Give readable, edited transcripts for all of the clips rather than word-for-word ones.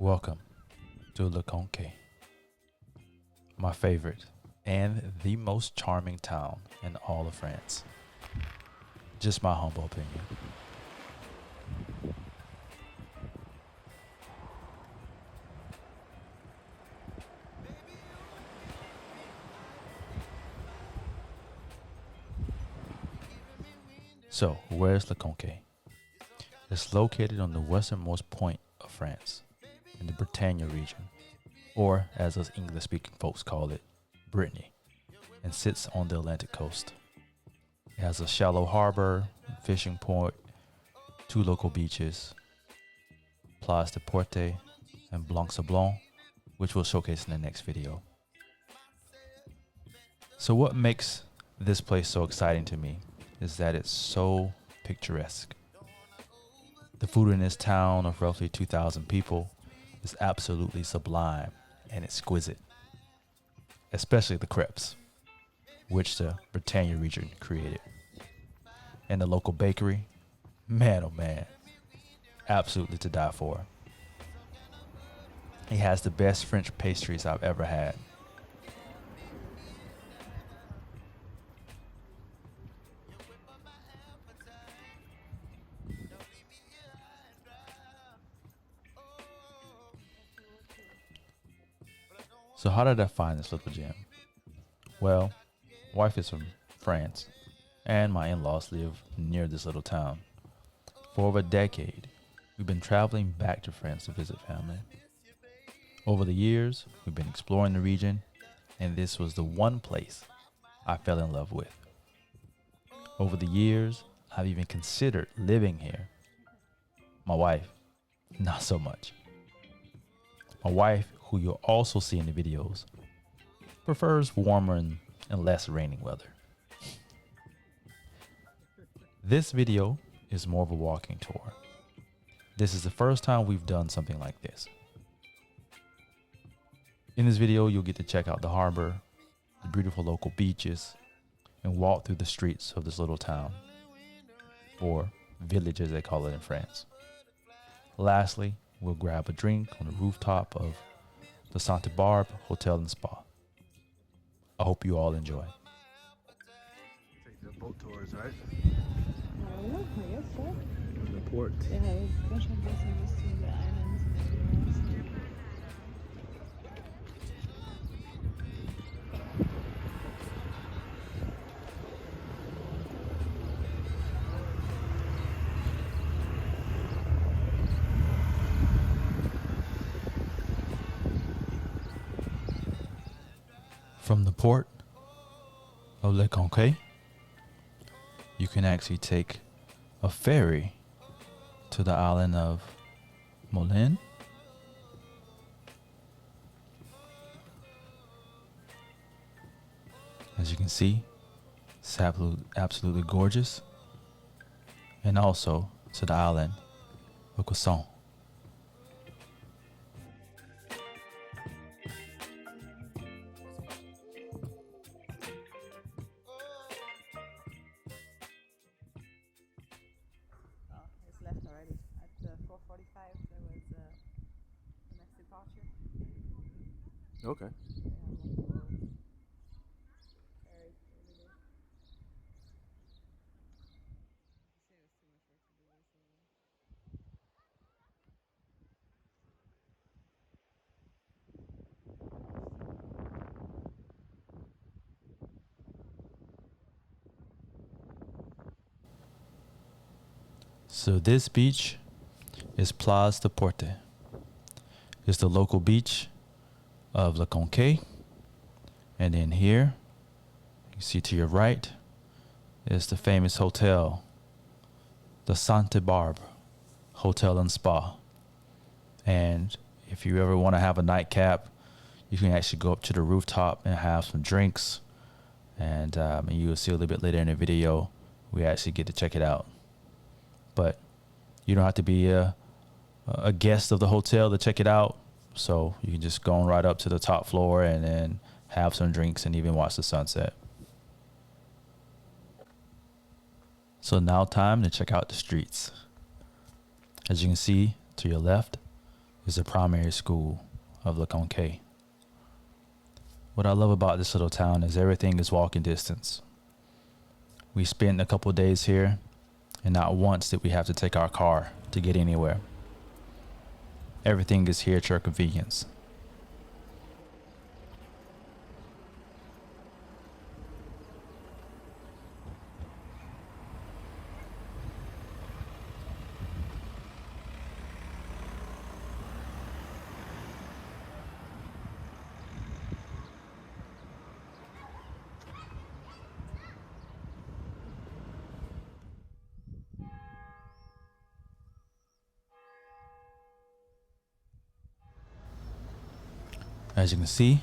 Welcome to Le Conquet, my favorite and the most charming town in all of France. Just my humble opinion. So, where's Le Conquet? It's located on the westernmost point of France, in the Bretagne region, or as us English-speaking folks call it, Brittany, and sits on the Atlantic coast. It has a shallow harbor, fishing port, two local beaches, Plage de Porte and Blanc Sablon, which we'll showcase in the next video. So what makes this place so exciting to me is that it's so picturesque. The food in this town of roughly 2,000 people is absolutely sublime and exquisite, especially the crepes, which the Bretagne region created. And the local bakery, man oh man, absolutely to die for. It has the best French pastries I've ever had. So how did I find this little gem? Well, wife is from France, and my in-laws live near this little town. For over a decade, we've been traveling back to France to visit family. Over the years, we've been exploring the region, and this was the one place I fell in love with. Over the years, I've even considered living here. My wife, not so much. My wife, who you'll also see in the videos, prefers warmer and less raining weather. This video is more of a walking tour. This is the first time we've done something like this. In this video, you'll get to check out the harbor, the beautiful local beaches, and walk through the streets of this little town, or village as they call it in France. Lastly, we'll grab a drink on the rooftop of the Sainte-Barbe Hotel and Spa. I hope you all enjoy. Take the boat tours, right? Yes, sir. The port. They have a bunch of businesses to the islands and everywhere. From the port of Le Conquet, you can actually take a ferry to the island of Molin. As you can see, it's absolutely gorgeous. And also to the island of Conquet. It's left already. At 4:45, there was the next departure. Okay. So this beach is Plage de Porte. It's the local beach of Le Conquet. And then here, you see to your right, is the famous hotel, the Sainte-Barbe Hotel and Spa. And if you ever want to have a nightcap, you can actually go up to the rooftop and have some drinks. And you will see a little bit later in the video, we actually get to check it out. But you don't have to be a guest of the hotel to check it out. So you can just go on right up to the top floor and then have some drinks and even watch the sunset. So now time to check out the streets. As you can see to your left is the primary school of Le Conquet. What I love about this little town is everything is walking distance. We spent a couple days here, and not once did we have to take our car to get anywhere. Everything is here at your convenience. As you can see,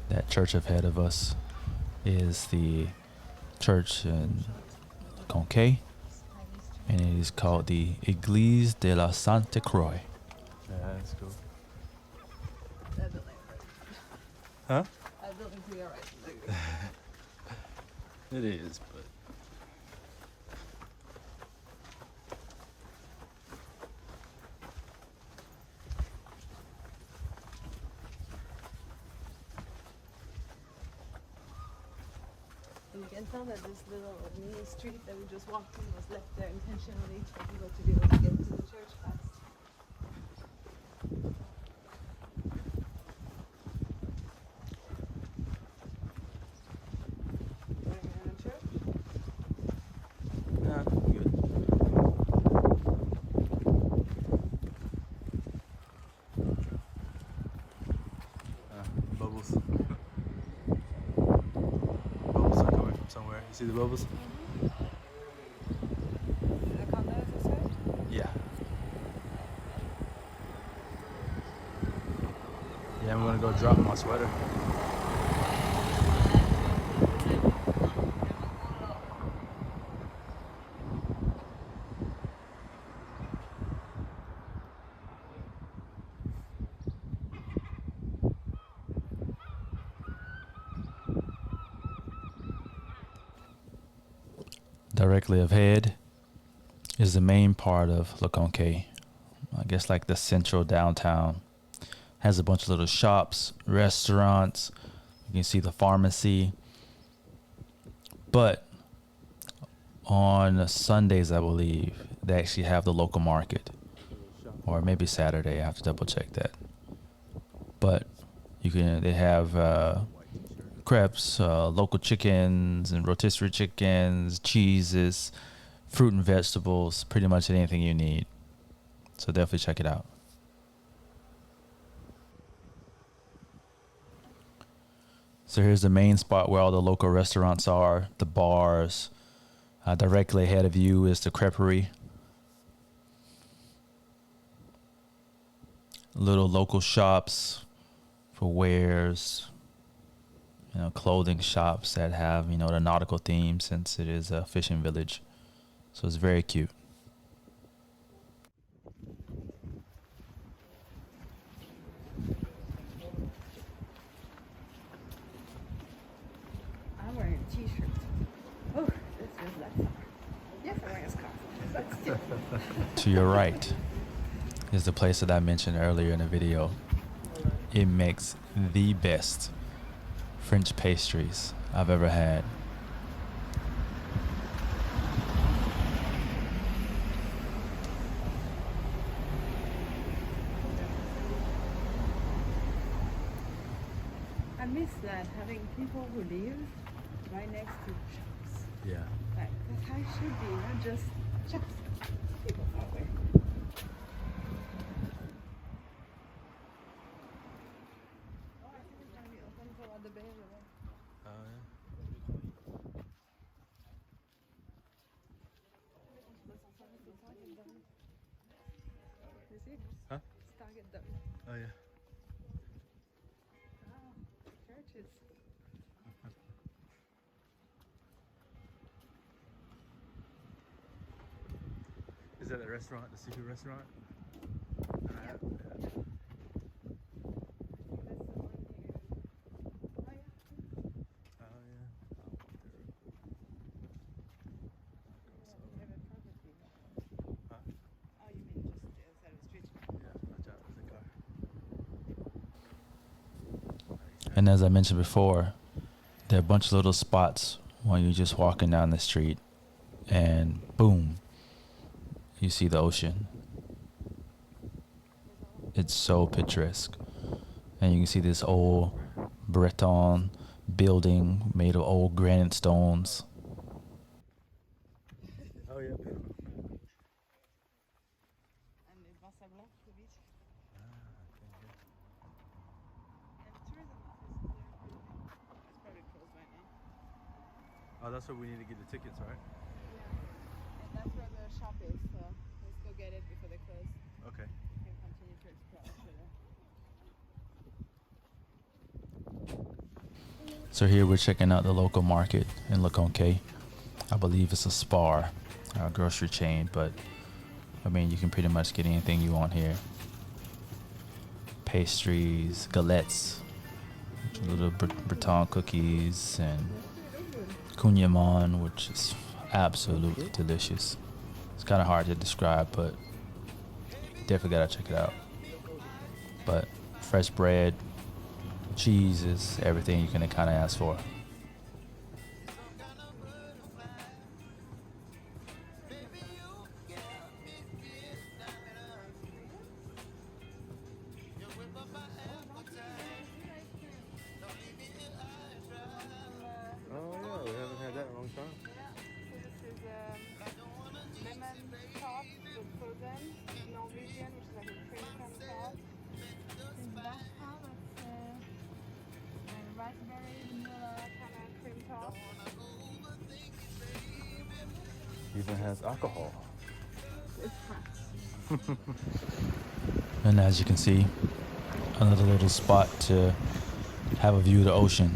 that church ahead of us is the church in Conquet, and it is called the Église de la Sainte Croix. Yeah, that's cool. That building. Huh? That building's be alright. It is, but You can tell that this little mini street that we just walked in was left there intentionally for people to be able to get to the church fast. Going in the church? nah, good. Bubbles. Bubbles are coming from somewhere. You see the bubbles? The condos this way? Yeah. Yeah, I'm gonna go drop my sweater. Directly ahead is the main part of Le Conquet. I guess like the central downtown. Has a bunch of little shops, restaurants. You can see the pharmacy. But on Sundays, I believe, they actually have the local market. Or maybe Saturday. I have to double check that. But they have crepes, local chickens and rotisserie chickens, cheeses, fruit and vegetables, pretty much anything you need. So definitely check it out. So here's the main spot where all the local restaurants are, the bars. Directly ahead of you is the creperie. Little local shops for wares, clothing shops that have, the nautical theme since it is a fishing village. So it's very cute. I'm wearing a t-shirt. Oh, this is that summer. Yes, I'm wearing a scarf. That's different. To your right is the place that I mentioned earlier in the video. It makes the best French pastries I've ever had. I miss that, having people who live right next to shops. Yeah. Like, that's how it should be, not just shops. People far away. Oh, I think it's gonna be open for the bay over there. Oh, yeah. You see? Huh? It's Target done. Oh, yeah. Ah, churches. Is that the restaurant, the secret restaurant? Yeah. Yeah. That's the one here. Oh, yeah. Oh, yeah. Private property. Huh? Oh, you mean just the other side of the street? Yeah, watch out, there's a car. And as I mentioned before, there are a bunch of little spots when you're just walking down the street and boom, you see the ocean. It's so picturesque. And you can see this old Breton building made of old granite stones. Oh, yeah. And it's Sablon, the beach. And tourism office is there. It's probably closed by now. Oh, that's where we need to get the tickets, right? Yeah. And that's where the shop is, so let's go get it before they close. Okay. We can continue to explore after that. So here we're checking out the local market in Conquet. I believe it's a Spar, a grocery chain, but I mean, you can pretty much get anything you want here. Pastries, galettes, little Breton cookies, and cognac, which is absolutely delicious. It's kind of hard to describe, but definitely gotta check it out. But fresh bread, cheeses, everything you can kind of ask for. Oh, yeah. We haven't had that in a long time. Yeah, so this is lemon tart with frozen, Norwegian, which is like a cream crumb tart. This is Blanc, and raspberry vanilla kind of cream tart. Even has alcohol. It's France. And as you can see, another little spot to have a view of the ocean.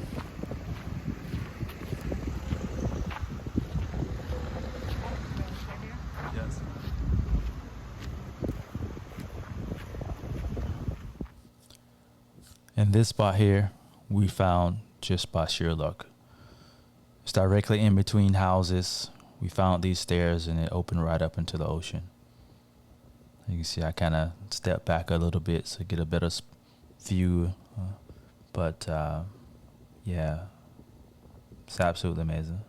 Yes. And this spot here, we found just by sheer luck. It's directly in between houses. We found these stairs and it opened right up into the ocean. You can see I kind of stepped back a little bit to get a better view. But yeah, it's absolutely amazing.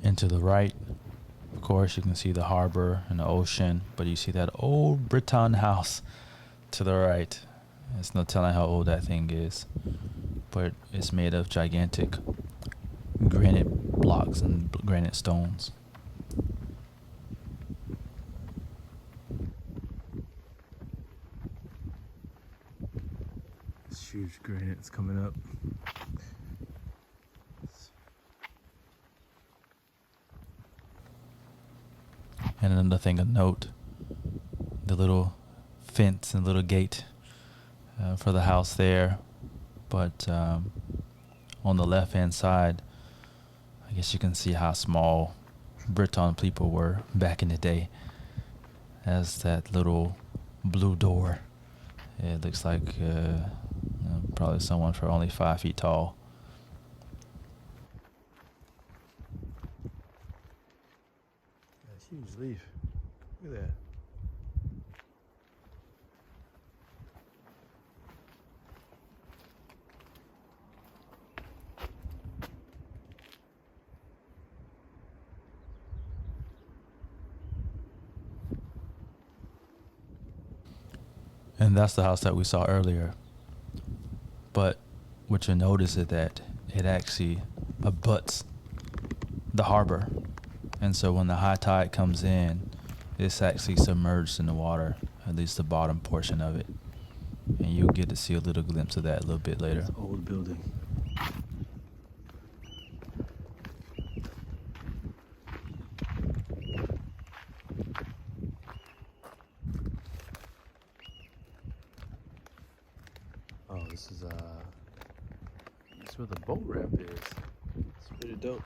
And to the right, of course, you can see the harbor and the ocean, but you see that old Breton house to the right. There's no telling how old that thing is, but it's made of gigantic granite blocks and granite stones. This huge granite's coming up. And another thing of note, the little fence and little gate for the house there. But on the left-hand side, I guess you can see how small Breton people were back in the day. Has that little blue door. It looks like probably someone for only 5 feet tall. That's a huge leaf. Look at that. And that's the house that we saw earlier. But what you'll notice is that it actually abuts the harbor. And so when the high tide comes in, it's actually submerged in the water, at least the bottom portion of it. And you'll get to see a little glimpse of that a little bit later. Old building. this is where the boat ramp is. It's pretty dope.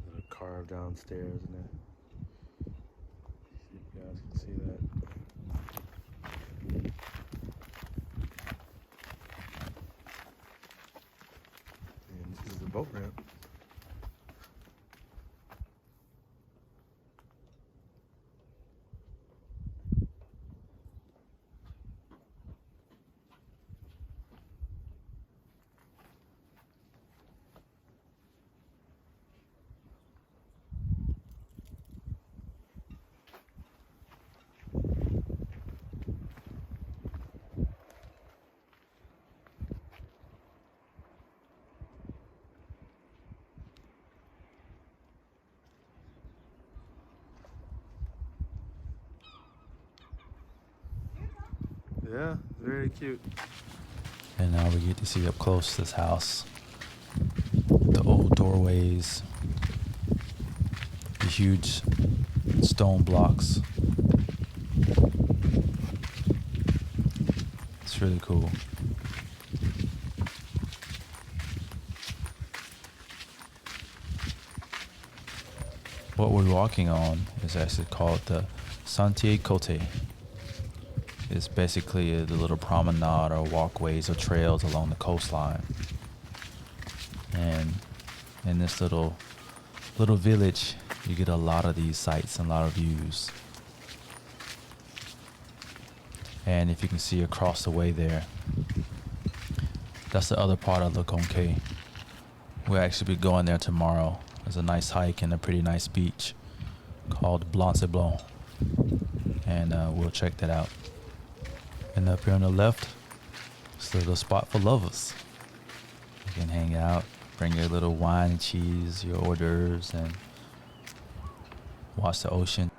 There's a carve downstairs in there. See if you guys can see that. And this is the boat ramp. Yeah, very cute. And now we get to see up close this house. The old doorways, the huge stone blocks. It's really cool. What we're walking on is actually called the Sainte-Barbe. It's basically the little promenade or walkways or trails along the coastline. And in this little village, you get a lot of these sights and a lot of views. And if you can see across the way there, that's the other part of the Conquet. We'll actually be going there tomorrow. There's a nice hike and a pretty nice beach called Blanc, Sablon. And we'll check that out. And up here on the left, it's a little spot for lovers. You can hang out, bring your little wine and cheese, your hors d'oeuvres, and watch the ocean.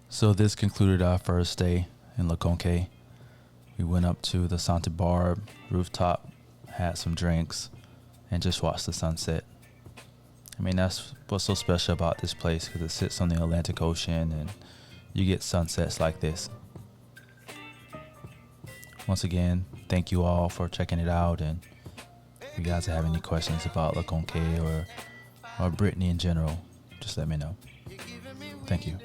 So this concluded our first day in Le Conquet. We went up to the Sainte-Barbe rooftop, had some drinks, and just watched the sunset. I mean, that's what's so special about this place, because it sits on the Atlantic Ocean and you get sunsets like this. Once again, thank you all for checking it out, and if you guys have any questions about Le Conquet or Brittany in general, just let me know. Thank you.